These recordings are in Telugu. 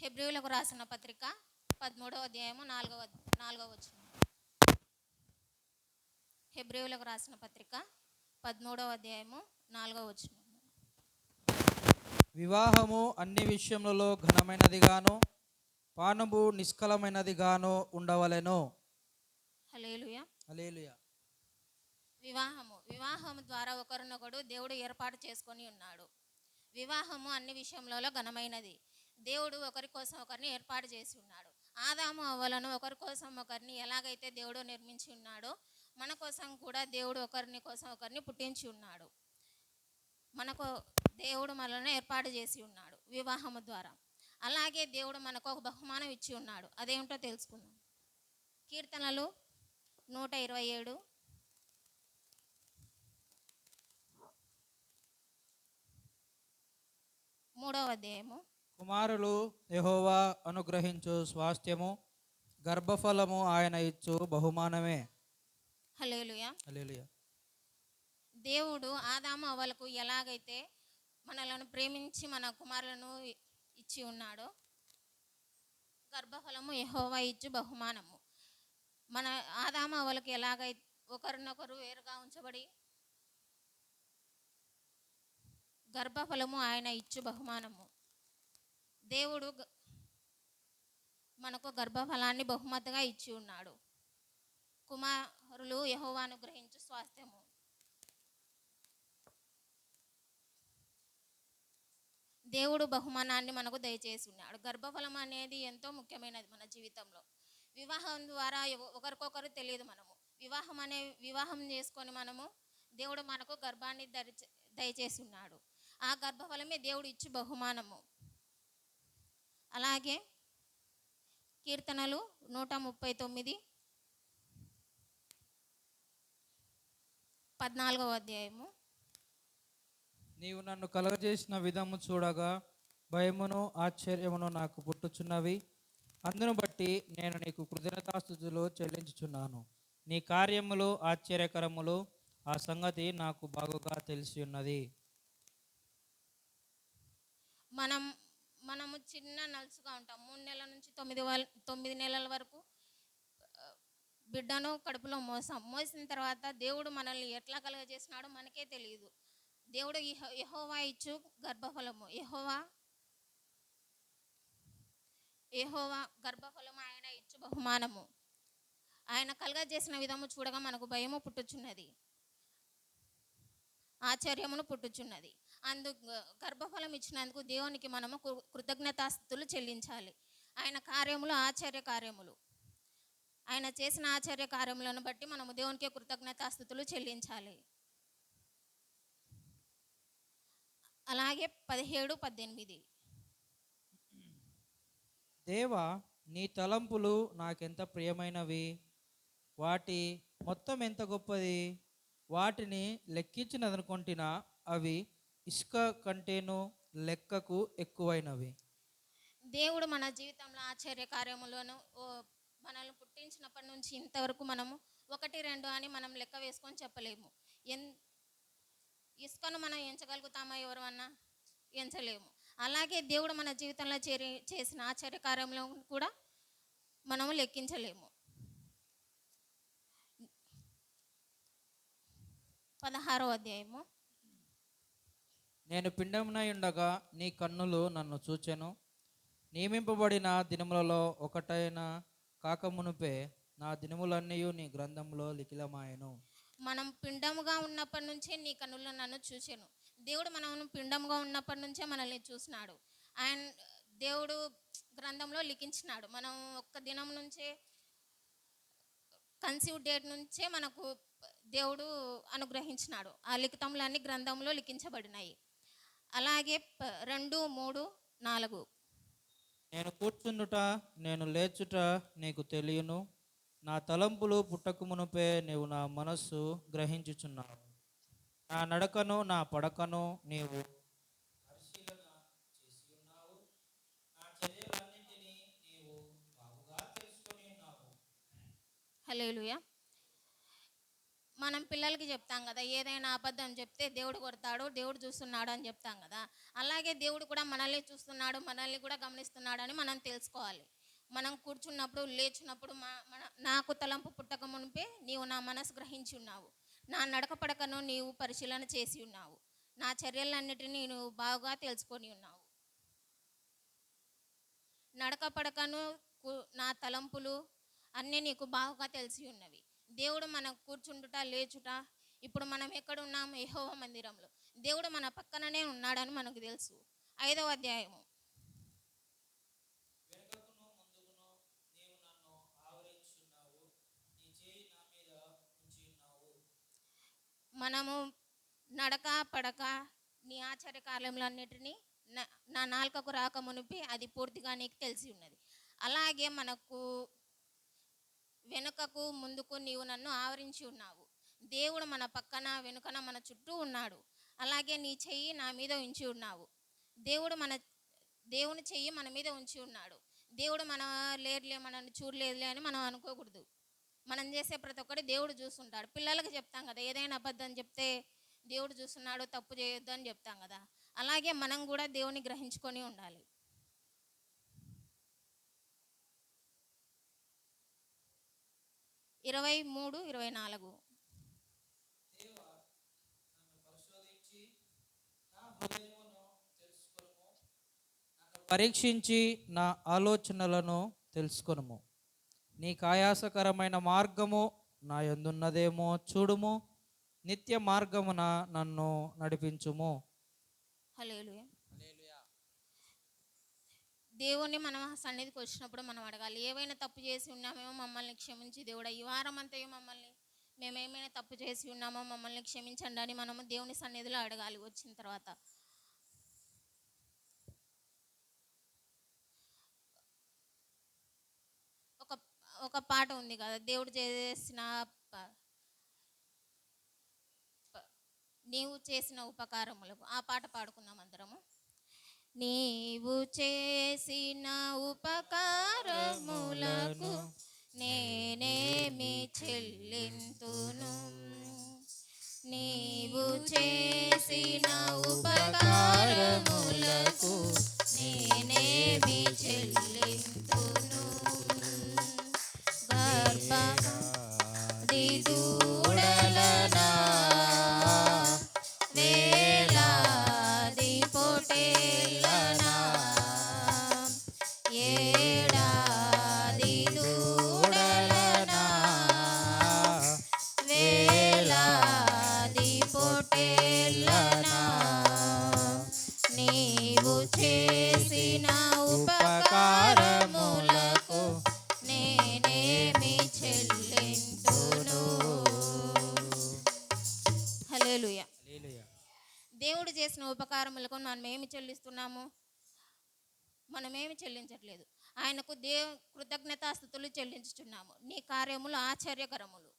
హెబ్రీయులకు రాసిన పత్రిక 13వ అధ్యాయము 4వ వచనం. హెబ్రీయులకు రాసిన పత్రిక 13వ అధ్యాయము 4వ వచనం. వివాహము అన్ని విషయములలో ఘనమైనదిగాను పానము నిష్కలమైనదిగాను ఉండవలెను. హల్లెలూయా. హల్లెలూయా. వివాహము ద్వారా ఒకరినొకడు దేవుడు ఏర్పాటు చేసుకొని ఉన్నాడు. వివాహము అన్ని విషయములలో ఘనమైనది. దేవుడు ఒకరి కోసం ఒకరిని ఏర్పాటు చేసి ఉన్నాడు. ఆదాము అవ్వలను ఒకరి కోసం ఒకరిని ఎలాగైతే దేవుడు నిర్మించి ఉన్నాడో మన కోసం కూడా దేవుడు ఒకరిని కోసం ఒకరిని పుట్టించి ఉన్నాడు. మనకు దేవుడు మనల్ని ఏర్పాటు చేసి ఉన్నాడు వివాహము ద్వారా. అలాగే దేవుడు మనకు ఒక బహుమానం ఇచ్చి ఉన్నాడు. అదేమిటో తెలుసుకుందాం. కీర్తనలు 127 3వ అధ్యాయము. కుమారులు యెహోవా అనుగ్రహించు స్వాస్థ్యము, గర్భఫలము ఆయన ఇచ్చు బహుమానమే. హల్లెలూయా. హల్లెలూయా. దేవుడు ఆదాము అవ్వలకు ఎలాగైతే మనలను ప్రేమించి మన కుమారులను ఇచ్చి ఉన్నాడో, గర్భఫలము యెహోవా ఇచ్చు బహుమానము. మన ఆదాము అవ్వలకు ఎలాగైతే ఒకరినొకరు వేరుగా ఉంచబడి గర్భఫలము ఆయన ఇచ్చు బహుమానము. దేవుడు మనకు గర్భఫలాన్ని బహుమతిగా ఇచ్చి ఉన్నాడు. కుమారులు యెహోవా అనుగ్రహించు స్వాస్థ్యము. దేవుడు బహుమానాన్ని మనకు దయచేసి ఉన్నాడు. గర్భఫలం అనేది ఎంతో ముఖ్యమైనది మన జీవితంలో. వివాహం ద్వారా ఒకరికొకరు తెలియదు. మనము వివాహం చేసుకొని దేవుడు మనకు గర్భాన్ని దయచేసి ఉన్నాడు. ఆ గర్భఫలమే దేవుడు ఇచ్చి బహుమానము. అలాగే కీర్తనలు 139 14వ అధ్యాయము. నీవు నన్ను కలుగజేసిన విధము చూడగా భయమును ఆశ్చర్యమును నాకు పుట్టుచున్నవి. అందును బట్టి నేను నీకు కృతజ్ఞతాస్తుతులు చెల్లించుచున్నాను. నీ కార్యములు ఆశ్చర్యకరములు, ఆ సంగతి నాకు బాగుగా తెలిసి ఉన్నది. మనము చిన్న నలుసుగా ఉంటాం. 3 నెలల నుంచి 9 నెలల వరకు బిడ్డను కడుపులో మోసిన తర్వాత దేవుడు మనల్ని ఎట్లా కలుగజేసినాడో మనకే తెలియదు. దేవుడు యెహోవా ఇచ్చు గర్భఫలము. యెహోవా గర్భఫలము ఆయన ఇచ్చు బహుమానము. ఆయన కలుగజేసిన విధము చూడగా మనకు భయము పుట్టుచున్నది, ఆశ్చర్యమును పుట్టుచున్నది. గర్భఫలం ఇచ్చినందుకు దేవునికి మనము కృతజ్ఞతాస్తుతులు చెల్లించాలి. ఆయన కార్యములు ఆశ్చర్య కార్యములు. ఆయన చేసిన ఆశ్చర్య కార్యములను బట్టి మనము దేవునికి కృతజ్ఞతాస్తుతులు చెల్లించాలి. అలాగే 17, 18. దేవా, నీ తలంపులు నాకెంత ప్రియమైనవి, వాటి మొత్తం ఎంత గొప్పది. వాటిని లెక్కించినదనుకుంటున్నా, అవి ఇసుక కంటేను లెక్కకు ఎక్కువైనవి. దేవుడు మన జీవితంలో ఆశ్చర్య కార్యములను మనల్ని పుట్టించినప్పటి నుంచి ఇంతవరకు మనము 1, 2 అని మనం లెక్క వేసుకొని చెప్పలేము. ఇసుకను మనం ఎంచగలుగుతామా? ఎవరన్నా ఎంచలేము. అలాగే దేవుడు మన జీవితంలో చేసిన ఆశ్చర్య కార్యములను కూడా మనము లెక్కించలేము. 16వ అధ్యాయము. నేను పిండమునై ఉండగా నీ కన్నులు నన్ను చూచెను. నియమింపబడిన దినములలో ఒకటైన కాకమునుపే నా దినములన్నీ నీ గ్రంథంలో లిఖితమాయెను. మనం పిండముగా ఉన్నప్పటి నుంచే నీ కన్నులు నన్ను చూచెను. దేవుడు మనం పిండముగా ఉన్నప్పటి నుంచే మనల్ని చూసినాడు. దేవుడు గ్రంథంలో లిఖించినాడు. మనం ఒక్క దినం నుంచే, కన్సీవ్ డేట్ నుంచే మనకు దేవుడు అనుగ్రహించినాడు. ఆ లిఖితములన్నీ గ్రంథంలో లిఖించబడినాయి. అలాగే 2, 3, 4. నేను కూర్చుండుట నేను లేచుట నీకు తెలియను. నా తలంపులు పుట్టక మునుపే నీవు నా మనస్సు గ్రహించుచున్నావు. నా నడకను నా పడకను నీవు పరిశీలన చేసి ఉన్నావు. నా చర్యలన్నిటినీ నీవు బాగుగా తెలుసుకొని ఉన్నావు. హల్లెలూయా. మనం పిల్లలకి చెప్తాం కదా, ఏదైనా అబద్ధం చెప్తే దేవుడు కొడతాడు, దేవుడు చూస్తున్నాడు అని చెప్తాం కదా. అలాగే దేవుడు కూడా మనల్ని చూస్తున్నాడు, మనల్ని కూడా గమనిస్తున్నాడు అని మనం తెలుసుకోవాలి. మనం కూర్చున్నప్పుడు, లేచినప్పుడు నాకు తలంపు పుట్టక మునిపే నీవు నా మనసు గ్రహించి ఉన్నావు, నా నడక పడకను నీవు పరిశీలన చేసి ఉన్నావు, నా చర్యలన్నిటినీ నువ్వు బాగా తెలుసుకొని ఉన్నావు. నడక పడకను నా తలంపులు అన్నీ నీకు బాగా తెలిసి ఉన్నవి. దేవుడు మనం కూర్చుండుట, లేచుట, ఇప్పుడు మనం ఎక్కడ ఉన్నాము? యెహోవా మందిరంలో. దేవుడు మన పక్కననే ఉన్నాడని మనకు తెలుసు. 5వ అధ్యాయము. వెనుకకును ముందుకును నీవు నన్ను ఆవరించున్నావు, నీ చేయి నా మీద ఉంచి ఉన్నావు. మనము నడక పడక నీ ఆశ్చర్య కార్యములన్నిటినీ నా నాలుకకు రాక మునిపి అది పూర్తిగా నీకు తెలిసి ఉన్నది. అలాగే మనకు వెనుకకు ముందుకు నీవు నన్ను ఆవరించి ఉన్నావు. దేవుడు మన పక్కన వెనుకన మన చుట్టూ ఉన్నాడు. అలాగే నీ చెయ్యి నా మీద ఉంచి ఉన్నావు. దేవుని చెయ్యి మన మీద ఉంచి ఉన్నాడు. దేవుడు మన లేరులే, మనల్ని చూడలేదులే అని మనం అనుకోకూడదు. మనం చేసే ప్రతి ఒక్కటి దేవుడు చూస్తుంటాడు. పిల్లలకి చెప్తాం కదా, ఏదైనా అబద్ధం చెప్తే దేవుడు చూస్తున్నాడు, తప్పు చేయొద్దు అని చెప్తాం కదా. అలాగే మనం కూడా దేవుని గ్రహించుకొని ఉండాలి. ఇరవై 23-24. దేవా, నన్ను పరిశోధించి నా హృదయమును తెలుసుకొనుము, నన్ను పరీక్షించి నా ఆలోచనలను తెలుసుకొనుము. నీకు ఆయాసకరమైన మార్గము నా యందున్నదేమో చూడుము, నిత్య మార్గమున నన్ను నడిపించుము. హల్లెలూయా. దేవుని మనం సన్నిధికి వచ్చినప్పుడు మనం అడగాలి, ఏవైనా తప్పు చేసి ఉన్నామేమో మమ్మల్ని క్షమించి దేవుడా, ఈ వారం అంతయో మేమేమైనా తప్పు చేసి ఉన్నామో మమ్మల్ని క్షమించండి అని మనము దేవుని సన్నిధిలో అడగాలి. వచ్చిన తర్వాత ఒక ఒక పాట ఉంది కదా, దేవుడు చేసిన నీవు చేసిన ఉపకారములకు, ఆ పాట పాడుకుందాం అందరము. నీవు చేసిన ఉపకారములకు నేనేమి చెల్లింతును, నీవు చేసిన ఉపకారములకు నేనేమి చెల్లింతును. గర్భాది దూడలనా, వేలాది పొటేళ్ళనా, ఏడాది దూడలనా, వేలాది పొటేళ్ళనా, నీవు చేసిన ఉపకారములకు నేనేమి చెల్లింతును. హల్లెలూయా. దేవుడు చేసిన ఉపకారములకు మనం ఏమి చెల్లిస్తున్నాము? మనమేమి చెల్లించట్లేదు. ఆయనకు కృతజ్ఞతాస్తుతులు చెల్లించుచున్నాము. నీ కార్యములు ఆశ్చర్యకరములు.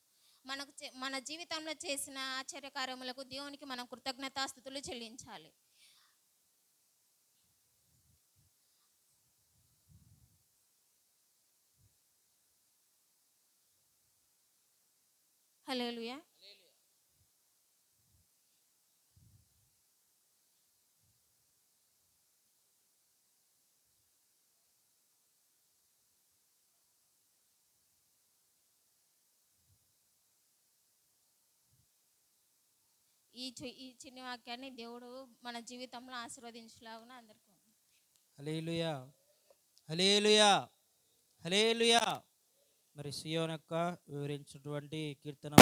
మన జీవితంలో చేసిన ఆశ్చర్యకార్యములకు దేవునికి మనం కృతజ్ఞతాస్తుతులు చెల్లించాలి. హల్లెలూయా. ఈ చిన్న వాక్యాన్ని దేవుడు మన జీవితంలో ఆశీర్వదించలాగున అందరికీ. హల్లెలూయా, హల్లెలూయా, హల్లెలూయా. మరి సియోన్ యొక్క వివరించినటువంటి కీర్తన